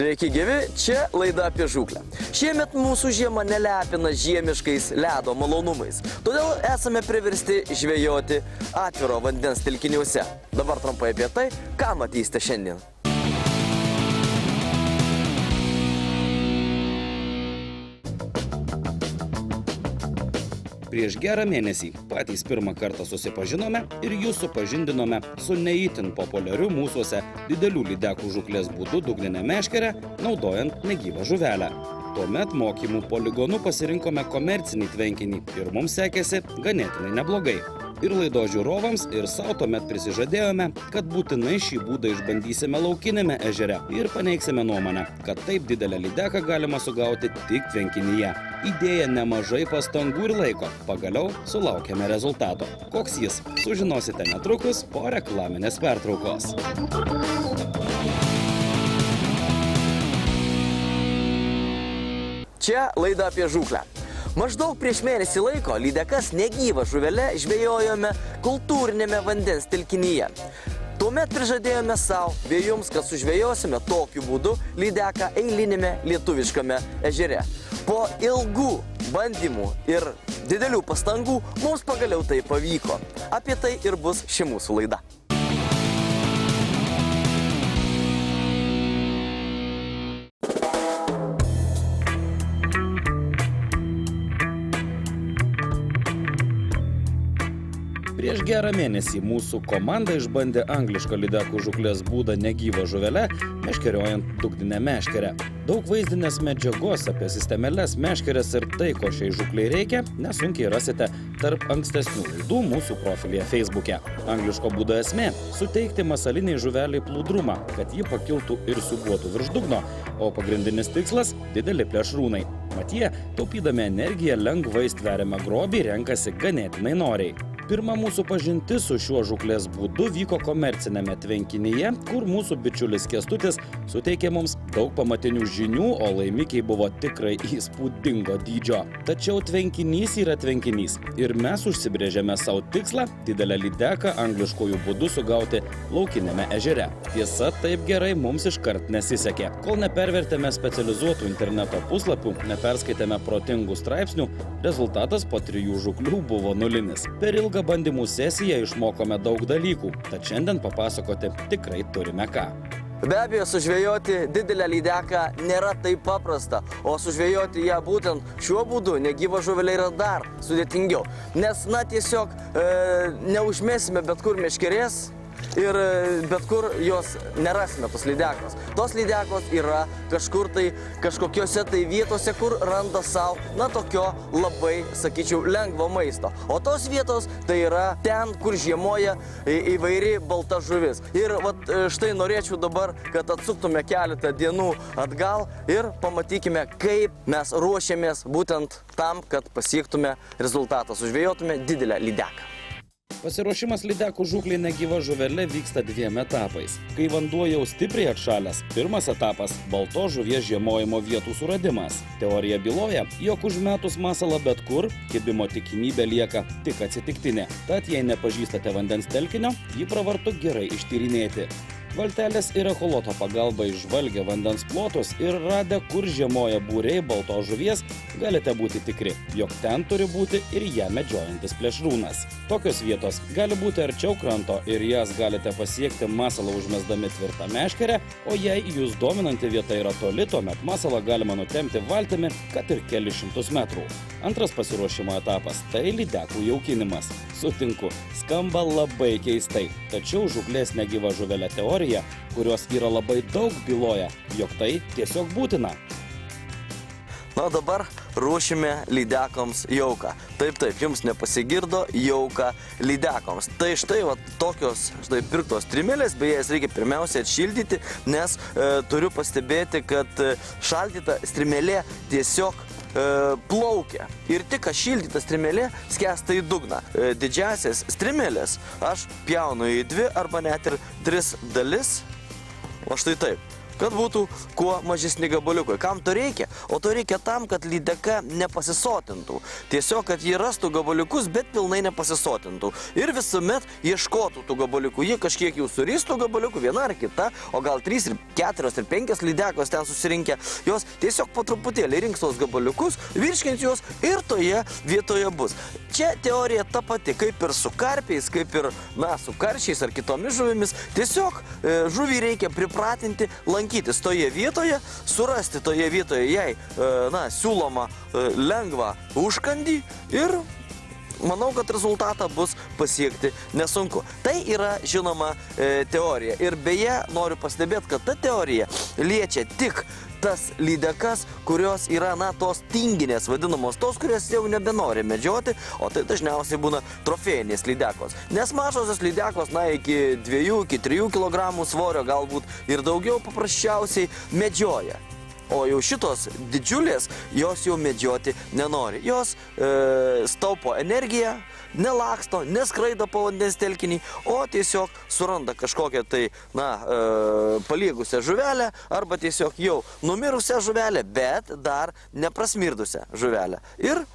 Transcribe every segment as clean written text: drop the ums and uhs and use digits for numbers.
Sveiki gyvi, čia laida apie žūklę. Šiemet mūsų žiema nelepina žiemiškais ledo malonumais, todėl esame priversti žvejoti atviro vandens telkiniuose. Dabar trumpai apie tai, ką matysite šiandien. Prieš gerą mėnesį patys pirmą kartą susipažinome ir jūs supažindinome su neįtin populiariu mūsuose didelių lydekų žūklės būdu dugnine meškere, naudojant negyvą žuvelę. Tuomet mokymų poligonu pasirinkome komercinį tvenkinį ir mums sekėsi ganėtinai neblogai. Ir laidos žiūrovams, ir savo tuomet prisižadėjome, kad būtinai šį būdą išbandysime laukinėme ežere ir paneigsime nuomonę, kad taip didelę lydeką galima sugauti tik tvenkinyje. Įdėję nemažai pastangų ir laiko, pagaliau sulaukėme rezultato. Koks jis, sužinosite netrukus po reklaminės pertraukos. Čia laida apie žūklę. Maždaug prieš mėnesį laiko lydekas negyvą žuvelę žvejojome kultūrinėme vandens telkinyje. Tuomet prižadėjome savo bei jums, kad sužvejosime tokiu būdu lydeką eilinėme lietuviškame ežere. Po ilgų bandymų ir didelių pastangų mums pagaliau tai pavyko. Apie tai ir bus ši mūsų laida. Prieš gerą mėnesį mūsų komanda išbandė anglišką lydekų žūklės būdą negyvą žuvelę, meškeriojant dugninę meškerę. Daug vaizdinės medžiagos apie sistemeles, meškeres ir tai, ko šiai žūklei reikia, nesunkiai rasite tarp ankstesnių laidų mūsų profilyje Facebook'e. Angliško būdo esmė – suteikti masaliniai žuveliai plūdrumą, kad ji pakiltų ir siūbuotų virš dugno, o pagrindinis tikslas – dideli plėšrūnai. Mat jie, taupydami energiją, lengvai stveriamą grobį renkasi ganėtinai noriai. Pirma mūsų pažintis su šiuo žūklės būdu vyko komercinėme tvenkinyje, kur mūsų bičiulis Kęstutis suteikė mums daug pamatinių žinių, o laimikiai buvo tikrai įspūdingo dydžio. Tačiau tvenkinys yra tvenkinys ir mes užsibrėžėme savo tikslą didelę lydeką angliškojų būdų sugauti laukinėme ežere. Tiesa, taip gerai mums iškart nesisekė. Kol nepervertėme specializuotų interneto puslapių, neperskaitėme protingų straipsnių, rezultatas po 3 žūklių buvo nulinis. Per ilgą bandymų sesiją išmokome daug dalykų, tad šiandien papasakoti tikrai turime ką. Be abejo, sužvejoti didelę lydeką nėra taip paprasta, o sužvejoti ją būtent šiuo būdu negyvą žuvelę yra dar sudėtingiau. Nes, tiesiog neužmėsime bet kur meškerės ir bet kur jos nerasime, tos lydekos. Tos lydekos yra kažkur tai, kažkokiose tai vietose, kur randa savo, tokio labai, sakyčiau, lengvo maisto. O tos vietos tai yra ten, kur žiemoja įvairi balta žuvis. Ir štai norėčiau dabar, kad atsuktume keletą dienų atgal ir pamatykime, kaip mes ruošiamės būtent tam, kad pasiektume rezultatą, sužvejotume didelę lydeką. Pasiruošimas lydekų žūklei negyva žuvelė vyksta 2 etapais. Kai vanduo jau stipriai atšalęs, pirmas etapas – baltos žuvies žiemojimo vietų suradimas. Teorija byloja, jog užmetus masalą bet kur, kibimo tikimybė lieka tik atsitiktinė. Tad jei nepažįstate vandens telkinio, jį pravartu gerai ištyrinėti. Valtelės ir echoloto pagalba išžvalgę vandens plotus ir radę, kur žiemoja būriai baltos žuvies, galite būti tikri, jog ten turi būti ir ją medžiojantis plėšrūnas. Tokios vietos gali būti arčiau kranto ir jas galite pasiekti masalą užmesdami tvirtą meškerę, o jei jūs dominanti vieta yra toli, tuomet masalą galima nutempti valtimi, kad ir kelis šimtus metrų. Antras pasiruošimo etapas – tai lydekų jaukinimas. Sutinku, skamba labai keistai, tačiau žūklės negyva žuvelė teorija, kurios yra labai daug, byloja, jog tai tiesiog būtina. Dabar ruošime lydekoms jauką. Taip, jums nepasigirdo jauką lydekoms. Tai štai tokios pirktos strimėlės, beje, jas reikia pirmiausia atšildyti, nes turiu pastebėti, kad šaldyta strimėlė tiesiog plaukia. Ir tik šildyta strimėlė skęsta į dugną. Didžiasias strimėlės aš pjaunu į 2 arba net ir 3 dalis. O štai taip. kad būtų kuo mažesni gabaliukai. Kam to reikia? O to reikia tam, kad lydeka nepasisotintų. Tiesiog, kad jie rastų gabaliukus, bet pilnai nepasisotintų. Ir visuomet ieškotų tų gabaliukų. Jie kažkiek jau suristų gabaliukų, viena ar kita, o gal 3, 4 ir 5 lydekos ten susirinkę. Jos tiesiog po truputėlį rinks tos gabaliukus, virškins juos ir toje vietoje bus. Čia teorija ta pati, kaip ir su karpiais, kaip ir, su karšiais ar kitomis žuvimis. Tiesiog žuvį reikia pripratinti, lankytis toje vietoje, surasti toje vietoje jai, siūloma lengvą užkandį ir manau, kad rezultatą bus pasiekti nesunku. Tai yra, žinoma, teorija. Ir beje, noriu pastebėti, kad ta teorija liečia tik tas lydekas, kurios yra, tos tinginės vadinamos, tos, kurios jau nebenori medžioti, o tai dažniausiai būna trofėjinės lydekos. Nes mažosios lydekos, iki 2, iki 3 kg svorio, galbūt ir daugiau paprasčiausiai medžioja. O jau šitos didžiulės, jos jau medžioti nenori. Jos staupo energiją, nelaksto, neskraido po vandens telkinį, o tiesiog suranda kažkokią tai, paliegusią žuvelę arba tiesiog jau numirusią žuvelę, bet dar neprasmirdusią žuvelę. Ir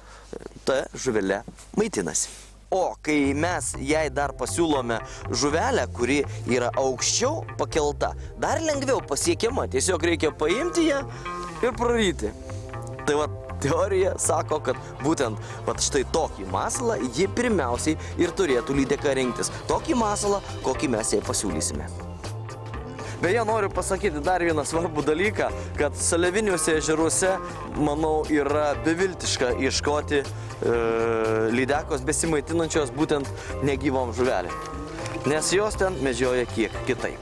ta žuvelė maitinasi. O kai mes jai dar pasiūlome žuvelę, kuri yra aukščiau pakelta, dar lengviau pasiekiama, tiesiog reikia paimti ją ir praryti. Tai teorija sako, kad būtent štai tokį masalą ji pirmiausiai ir turėtų lydeka rinktis. Tokį masalą, kokį mes jai pasiūlysime. Beje, noriu pasakyti dar vieną svarbų dalyką, kad seliaviniuose ežeruose, manau, yra beviltiška ieškoti lydekos besimaitinančios būtent negyvom žuvelėm. Nes jos ten medžioja kiek kitaip.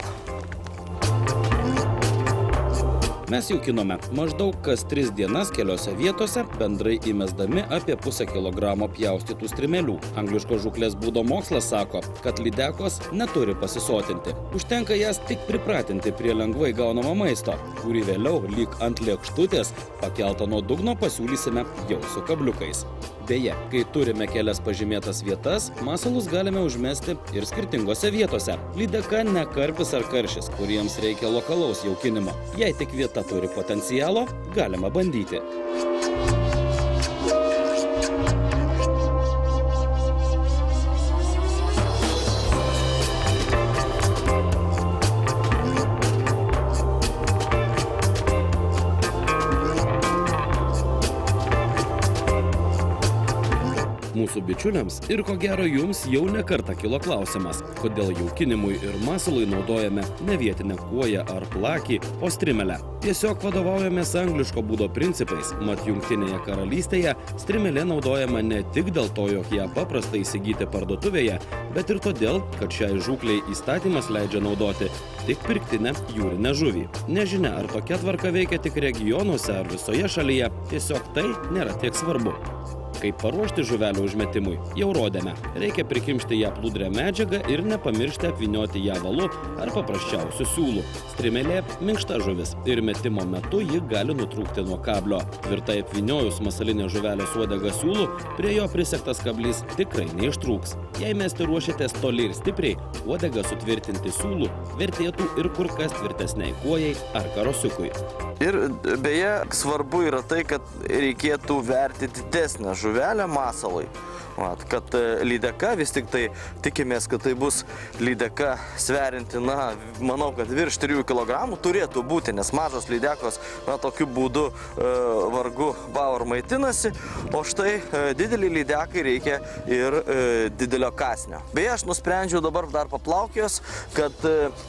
Mes jau kinome maždaug kas 3 dienas keliose vietose, bendrai įmesdami apie pusę kilogramo pjaustytų strimelių. Angliško žūklės būdo mokslas sako, kad lydekos neturi pasisotinti. Užtenka jas tik pripratinti prie lengvai gaunamo maisto, kurį vėliau lyg ant lėkštutės pakeltą nuo dugno pasiūlysime jau su kabliukais. Beje, kai turime kelias pažymėtas vietas, masalus galime užmesti ir skirtingose vietose. Lydeka ne karpis ar karšis, kuriems reikia lokalaus jaukinimo. Jei tik vieta turi potencialo, galima bandyti. Mūsų bičiuliams ir ko gero jums jau ne kartą kilo klausimas, kodėl jaukinimui ir masalui naudojame ne vietinę kuoją ar plakį, o strimelę. Tiesiog vadovaujamės angliško būdo principais, mat Jungtinėje karalystėje strimelė naudojama ne tik dėl to, jog ją paprasta įsigyti parduotuvėje, bet ir todėl, kad šiai žūklei įstatymas leidžia naudoti tik pirktinę jūrinę žuvį. Nežinia, ar tokia tvarka veikia tik regionuose ar visoje šalyje, tiesiog tai nėra tiek svarbu. Kaip paruošti žuvelę užmetimui, jau rodėme. Reikia prikimšti ją plūdrę medžiagą ir nepamiršti apvynioti ją valu ar paprasčiausių siūlų. Strimelė – minkšta žuvis ir metimo metu ji gali nutrūkti nuo kablio. Tvirtai apvyniojus masalinę žuvelės uodegą siūlų, prie jo prisegtas kablys tikrai neištrūks. Jei mesti ruošiatės toli ir stipriai, uodegą sutvirtinti siūlų vertėtų ir kur kas tvirtesniai kuojai ar karosiukui. Ir beje, svarbu yra tai, kad reikėtų verti didesnę žuvelę masalui. Kad lydeka, vis tik tai tikimės, kad tai bus lydeka sverinti, manau, kad virš 3 kg turėtų būti, nes mažos lydekos, tokiu būdu vargu bau ar maitinasi, o štai didelį lydekai reikia ir didelio kąsnio. Beje, aš nusprendžiau dabar dar paplaukios, kad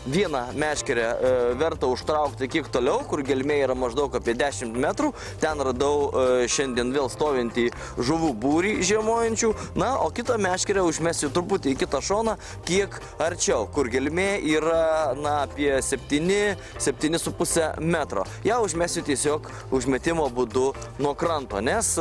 vieną meškerę verta užtraukti kiek toliau, kur gelmė yra maždaug apie 10 metrų. Ten radau šiandien vėl stovintį žuvų būrį žiemojančių. O kitą meškerę užmesiu truputį į kitą šoną, kiek arčiau, kur gelmė yra apie 7,5 metro. Ja užmesiu tiesiog užmetimo būdu nuo kranto, nes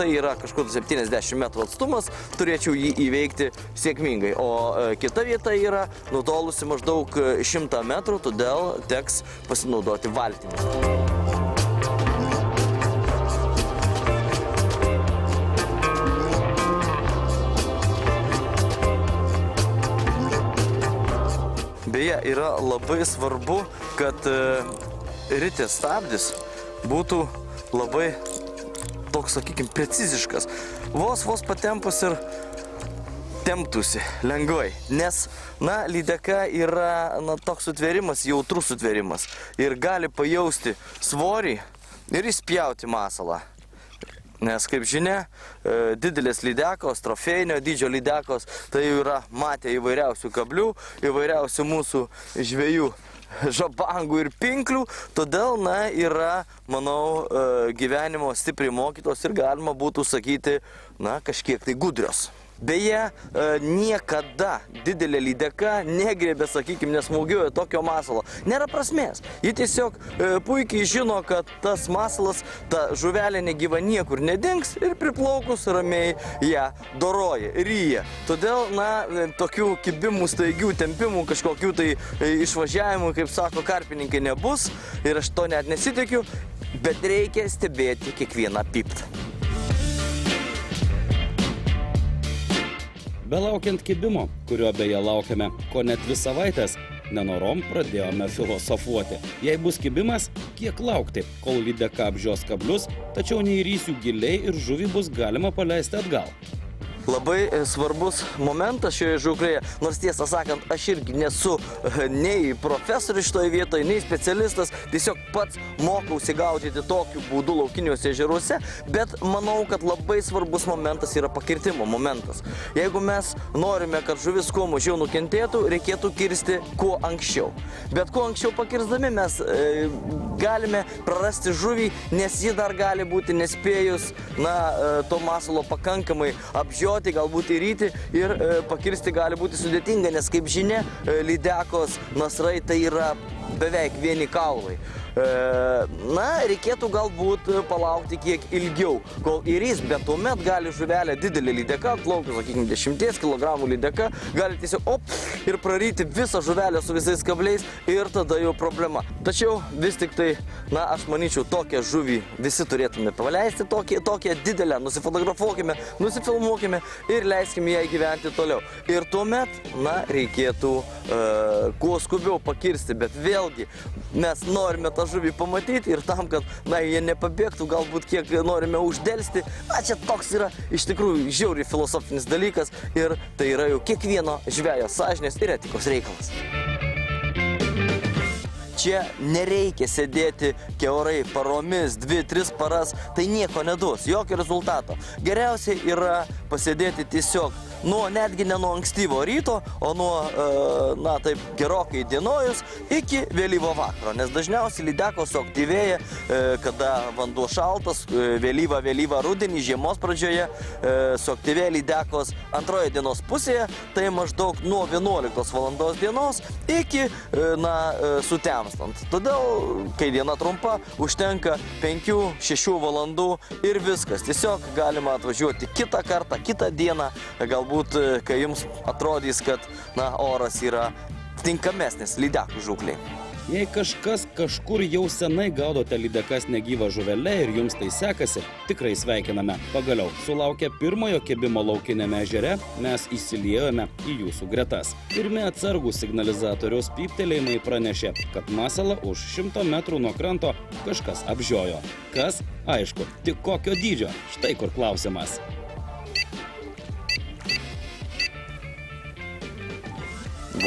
tai yra kažkur 70 metrų atstumas, turėčiau jį įveikti sėkmingai. O kita vieta yra nutolusi maždaug 100 metrų, todėl teks pasinaudoti valtimi. Beje, yra labai svarbu, kad ritės stabdis būtų labai toks, sakykime, preciziškas. Vos patempus ir temptųsi lengvai, nes, lydeka yra, toks sutvėrimas, jautrus sutvėrimas ir gali pajausti svorį ir įspjauti masalą. Nes, kaip žinia, didelės lydekos, trofėjinio dydžio lydekos, tai jau yra matę įvairiausių kablių, įvairiausių mūsų žvejų žabangų ir pinklių, todėl, yra, manau, gyvenimo stipriai mokytos ir galima būtų sakyti, kažkiek tai gudrios. Beje, niekada didelė lydeka negrėbė, sakykime, nesmaugiuoja tokio masalo. Nėra prasmės. Ji tiesiog puikiai žino, kad tas masalas, ta žuvelė negyva niekur nedings ir priplaukus ramiai ją doroja, ryja. Todėl, tokių kibimų, staigių tempimų, kažkokių tai išvažiavimų, kaip sako karpininkai, nebus. Ir aš to net nesitikiu, bet reikia stebėti kiekvieną pipt. Belaukiant kibimo, kurio beje laukiame ko net 2 savaitės, nenorom pradėjome filosofuoti. Jei bus kibimas, kiek laukti, kol lydeka apžios kablius, tačiau neįrysiu giliai ir žuvį bus galima paleisti atgal. Labai svarbus momentas šioje žūklėje, nors tiesą sakant, aš irgi nesu nei profesorius šitoje vietoje, nei specialistas, tiesiog pats mokausi gaudyti tokiu būdu laukiniuose ežeruose, bet manau, kad labai svarbus momentas yra pakirtimo momentas. Jeigu mes norime, kad žuvis kuo mažiau nukentėtų, reikėtų kirsti kuo anksčiau. Bet kuo anksčiau pakirsdami mes galime prarasti žuvį, nes ji dar gali būti nespėjus to masalo pakankamai apžioti, galbūt įryti ir pakirsti gali būti sudėtinga, nes kaip žinia, lydekos nasrai tai yra beveik vieni kaulai. Reikėtų galbūt palaukti kiek ilgiau, kol įrys, bet tuomet gali žuvelė didelė lydeka, atplaukti, sakykime, 10 kg lydeka, gali tiesiog ir praryti visą žuvelę su visais kabliais ir tada jau problema. Tačiau vis tik tai, aš manyčiau, tokią žuvį visi turėtume paleisti, tokią didelę, nusifotografuokime, nusifilmuokime ir leiskime ją gyventi toliau. Ir tuomet, reikėtų kuo skubiau pakirsti, bet vėlgi mes norime tą žuvį pamatyti ir tam, kad jie nepabėgtų, galbūt kiek norime uždelsti. Čia toks yra iš tikrųjų žiauriai filosofinis dalykas ir tai yra jau kiekvieno žvejo sąžinės ir etikos reikalas. Čia nereikia sėdėti kiaurai paromis, 2-3 paras, tai nieko neduos, jokio rezultato. Geriausiai yra pasėdėti tiesiog netgi ne nuo ankstyvo ryto, o nuo, taip gerokai dienojus iki vėlyvo vakaro, nes dažniausiai lydekos suaktyvėja, kada vanduo šaltas, vėlyvą rudenį, žiemos pradžioje, suaktyvėja lydekos antroje dienos pusėje, tai maždaug nuo 11 valandos dienos iki, sutemstant. Todėl, kai diena trumpa, užtenka 5-6 valandų ir viskas. Tiesiog galima atvažiuoti kitą kartą, kitą dieną, galbūt, kai jums atrodys, kad, oras yra tinkamesnis lydekų žūklei. Jei kažkas kažkur jau senai gaudote lydekas negyvą žuvelę ir jums tai sekasi, tikrai sveikiname. Pagaliau, sulaukę pirmojo kibimo laukiniame ežere, mes įsiliejome į jūsų gretas. Pirmi atsargų signalizatoriaus pyptelėjimai pranešė, kad masalą už 100 metrų nuo kranto kažkas apžiojo. Kas? Aišku, tik kokio dydžio? Štai kur klausimas.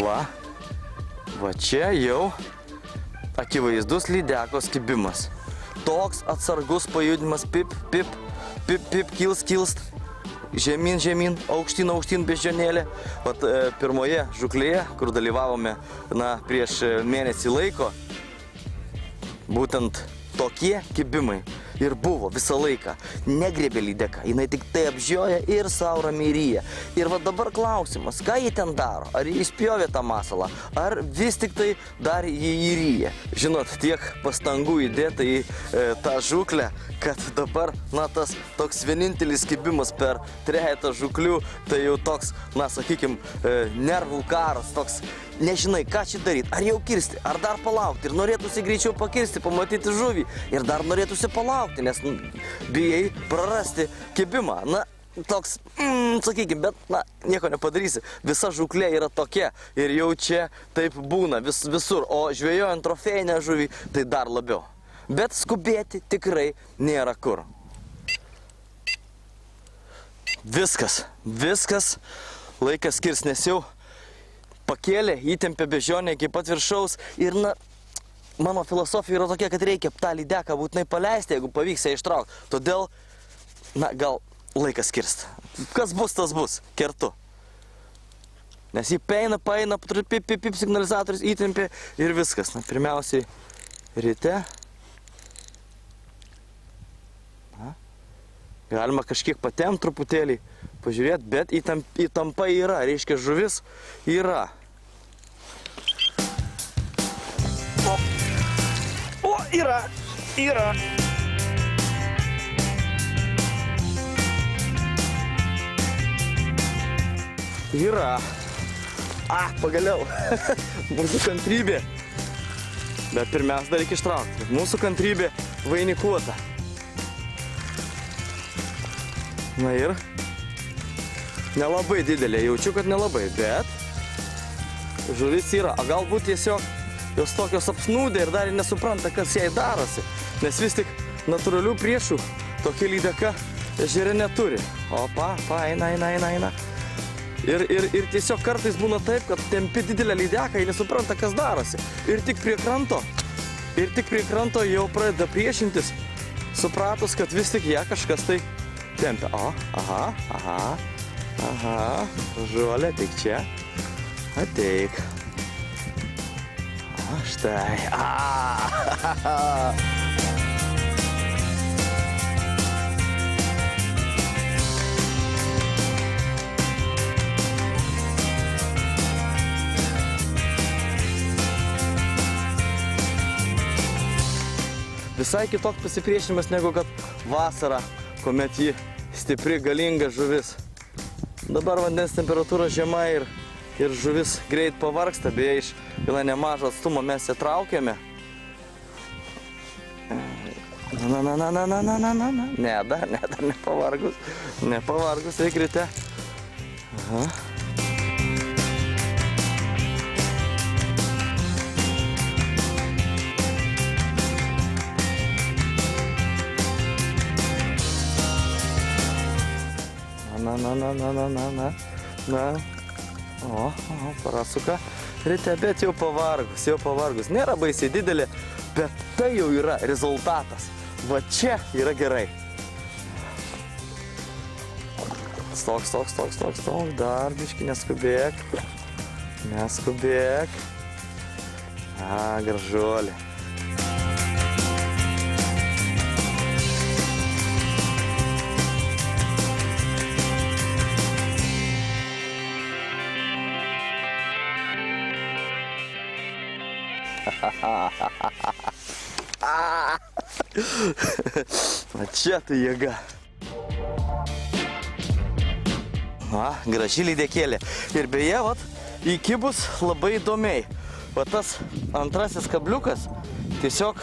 Va čia jau akivaizdus lydekos kibimas. Toks atsargus pajudinimas, pip, kils, žemyn, aukštyn beždžionėlė. Vat pirmoje žūklėje, kur dalyvavome, prieš mėnesį laiko, būtent tokie kibimai ir buvo visą laiką. Negriebė lydeka, jinai tik tai apžioja ir sau ramiai ryja. Ir va dabar klausimas, ką jį ten daro? Ar jį spjovė tą masalą, ar vis tik tai dar jį įryja? Žinot, tiek pastangų įdėta į tą žūklę, kad dabar, tas toks vienintelis kibimas per 3 žūklių, tai jau toks, sakykime, nervų karas, toks, nežinai, ką čia daryti, ar jau kirsti, ar dar palaukti, ir norėtųsi greičiau pakirsti, pamatyti žuvį, ir dar norėtųsi palaukti, nes bijai prarasti kibimą. toks, sakykime, bet, na, nieko nepadarysi. Visa žūklė yra tokia ir jau čia taip būna visur, o žvejojant trofėjinę žuvį, tai dar labiau. Bet skubėti tikrai nėra kur. Viskas, laikas skirs, nes jau pakėlė, įtempė bežionę iki pat viršaus ir, na, mano filosofija yra tokia, kad reikia tą lydeką būtinai paleisti, jeigu pavyks ją ištraukti. Todėl, na, gal laikas skirst. Kas bus, tas bus. Kertu. Nes jį paina, pip, signalizatorius įtempė ir viskas. Na, pirmiausiai ryte. Na, galima kažkiek patempt truputėlį, pažiūrėti, bet įtampa yra, reiškia žuvis yra. O, yra. Yra. Pagaliau. Mūsų kantrybė. Bet pirmiausia, dar reikia ištraukti. Mūsų kantrybė vainikuota. Na ir nelabai didelė. Jaučiu, kad nelabai, bet žuvis yra. O galbūt tiesiog jos tokios apsnūdė ir dar nesupranta, kas jai darosi. Nes vis tik natūralių priešų tokia lydeka ežere neturi. Opa, eina. Ir tiesiog kartais būna taip, kad tempi didelę lydeką ir nesupranta, kas darosi. Ir tik prie kranto jau pradeda priešintis, supratus, kad vis tik ją kažkas tai tempia. Aha, žuolė, ateik čia. Ateik. Štai. Visai kitoks pasipriešinimas negu kad vasarą, kuomet ji stipri, galinga žuvis. Dabar vandens temperatūra žema ir žuvis greit pavargsta, beje, iš gana nemažo atstumo mes ją traukėme. Ne, dar nepavargus. Nepavargus, reikia ryte. Aha. Na. O, prasuka ryte, bet jau pavargus. Nėra baisiai didelė, bet tai jau yra rezultatas. Va čia yra gerai. Stok, dar biškį neskubėk. Gražuolė. Va čia tai jėga. Graži lydekėlė. Ir beje, įkibus labai įdomiai. Va tas antrasis kabliukas, tiesiog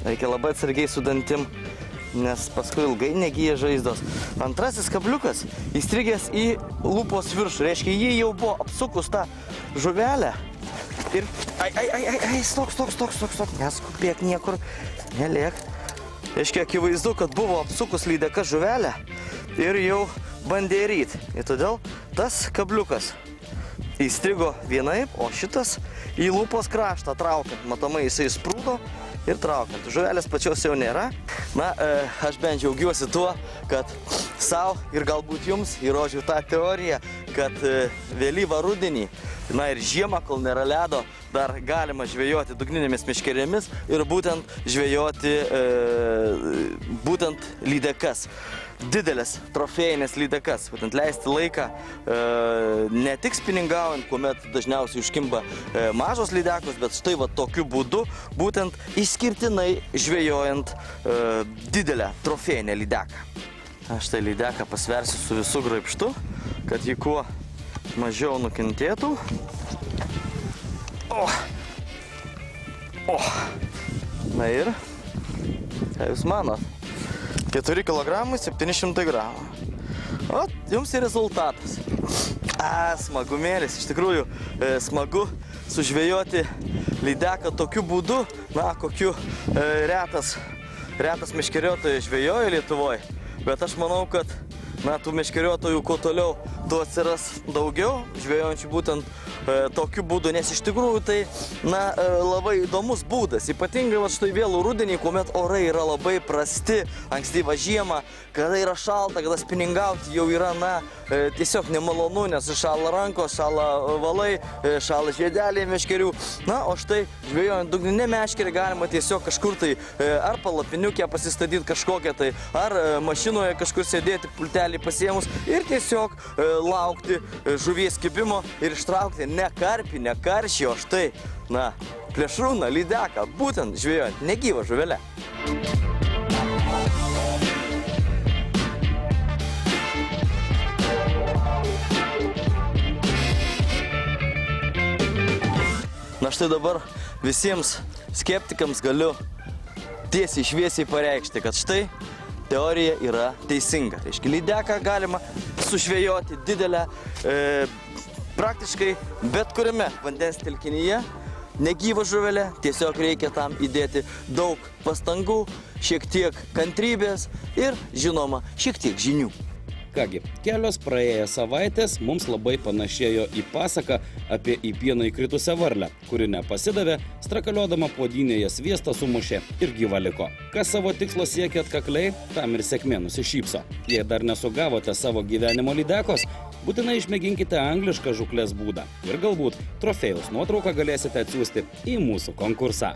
reikia labai atsargiai su dantim, nes paskui ilgai negyja žaizdos. Antrasis kabliukas įstrigęs į lūpos viršų. Reiškia, jį jau buvo apsukus tą žuvelę. Ir, stok, neskubėk niekur, nelėk. Reiškia, akivaizdu, kad buvo apsukus lydeka žuvelę ir jau bandė ryti. Ir todėl tas kabliukas įstrigo vienaip, o šitas į lūpos kraštą traukiant. Matomai, jisai sprūdo ir traukiant. Žuvelės pačios jau nėra. Na, aš bent džiaugiuosi tuo, kad savo ir galbūt jums įrodžiau tą teoriją, kad vėlyvą rudenį, na ir žiemą, kol nėra ledo, dar galima žvejoti dugninėmis meškerėmis ir būtent žvejoti būtent lydekas. Didelės trofėjinės lydekas. Būtent leisti laiką ne tik spiningaujant, kuomet dažniausiai užkimba mažos lydekos, bet štai va tokiu būdu būtent išskirtinai žvejojant didelę trofėjinę lydeką. Aš tai lydeką pasversiu su visu graibštu, kad jį kuo mažiau nukentėtų. Na ir, ką jūs manot? 4 kg 700 gramų. jums ir rezultatas. Smagumėlis, iš tikrųjų smagu sužvejoti lydeką tokiu būdu, na, kokiu retas meškeriotojai žvejoja Lietuvoje. Bet aš manau, kad tų meškeriotojų kuo toliau, tuo atsiras daugiau, žvejojančių būtent tokiu būdu, nes iš tikrųjų tai labai įdomus būdas. Ypatingai štai vėlų rudenį, kuomet orai yra labai prasti, ankstyvą žiemą, kada yra šalta, kada spiningauti jau yra tiesiog nemalonu, nes šąla rankos, šąla valai, šąla žiedeliai meškerių. O štai žvejojant dugninę meškerį galima tiesiog kažkur tai ar palapiniukę pasistatyti kažkokią tai, ar mašinoje kažkur sėdėti pultelį pasiėmus ir tiesiog laukti žuvies kibimo ir ištraukti ne karpį, ne karšį, o štai, plėšrūną, lydeką, būtent žvejojant negyvą žuvelę. Štai dabar visiems skeptikams galiu tiesiai šviesiai pareikšti, kad štai teorija yra teisinga. Tai reiškia, lydeką galima sužvejoti didelę, praktiškai bet kuriame vandens telkinyje, negyvą žuvelę, tiesiog reikia tam įdėti daug pastangų, šiek tiek kantrybės ir, žinoma, šiek tiek žinių. Kągi, kelios praėjęs savaitės mums labai panašėjo į pasaką apie į pieną įkritusią varlę, kuri nepasidavė, strakaliodama puodynėje sviestą sumušė ir gyva liko. Kas savo tikslo siekia atkakliai, tam ir sėkmė nusišypso. Jei dar nesugavote savo gyvenimo lydekos, būtinai išmėginkite anglišką žūklės būdą ir galbūt trofėjaus nuotrauką galėsite atsiųsti į mūsų konkursą.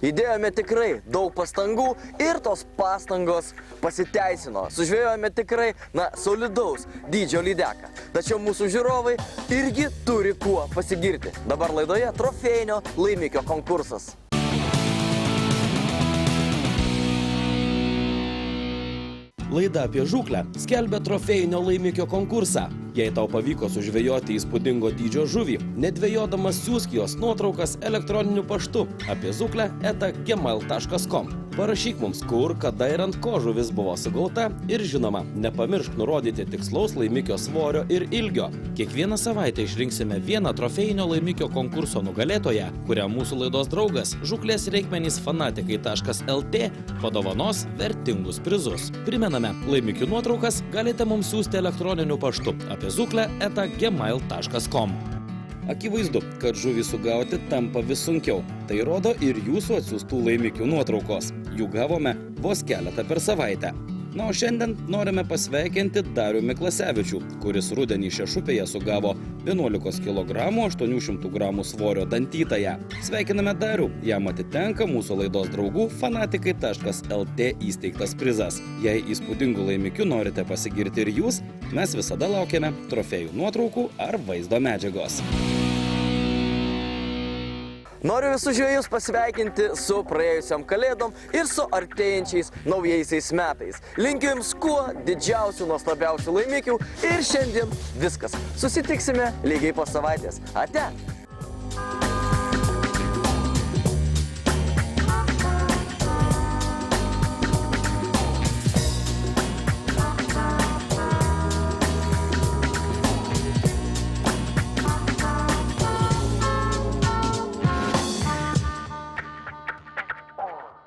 Įdėjome tikrai daug pastangų ir tos pastangos pasiteisino. Sužvejojome tikrai, solidaus dydžio lydeką. Tačiau mūsų žiūrovai irgi turi kuo pasigirti. Dabar laidoje trofėjinio laimikio konkursas. Laida apie žūklę skelbia trofėjinio laimikio konkursą. Jei tau pavyko sužvejoti įspūdingo dydžio žuvį, nedvejodamas siųsk jos nuotraukas elektroniniu paštu apiezūklė@gmail.com. Parašyk mums kur, kada ir ant ko žuvis buvo sugauta ir žinoma, nepamiršk nurodyti tikslaus laimikio svorio ir ilgio. Kiekvieną savaitę išrinksime vieną trofėjinio laimikio konkurso nugalėtoją, kuriam mūsų laidos draugas žūklės reikmenys fanatikai.lt padovanos vertingus prizus. Primename, laimikių nuotraukas galite mums siųsti elektroniniu paštu apiezūklė@gmail.com. Akivaizdu, kad žuvį sugauti tampa vis sunkiau. Tai rodo ir jūsų atsiųstų laimikių nuotraukos. Jų gavome vos keletą per savaitę. O šiandien norime pasveikinti Darių Miklasevičių, kuris rudenį Šešupėje sugavo 11 kg 800 g svorio dantytąją. Sveikiname Darių, jam atitenka mūsų laidos draugų fanatikai.lt įsteigtas prizas. Jei įspūdingų laimikių norite pasigirti ir jūs, mes visada laukiame trofėjų nuotraukų ar vaizdo medžiagos. Noriu visus žvejus pasveikinti su praėjusiam kalėdom ir su artėjančiais naujaisiais metais. Linkiu jums kuo didžiausių, nuostabiausių laimikių ir šiandien viskas. Susitiksime lygiai po savaitės. Ate!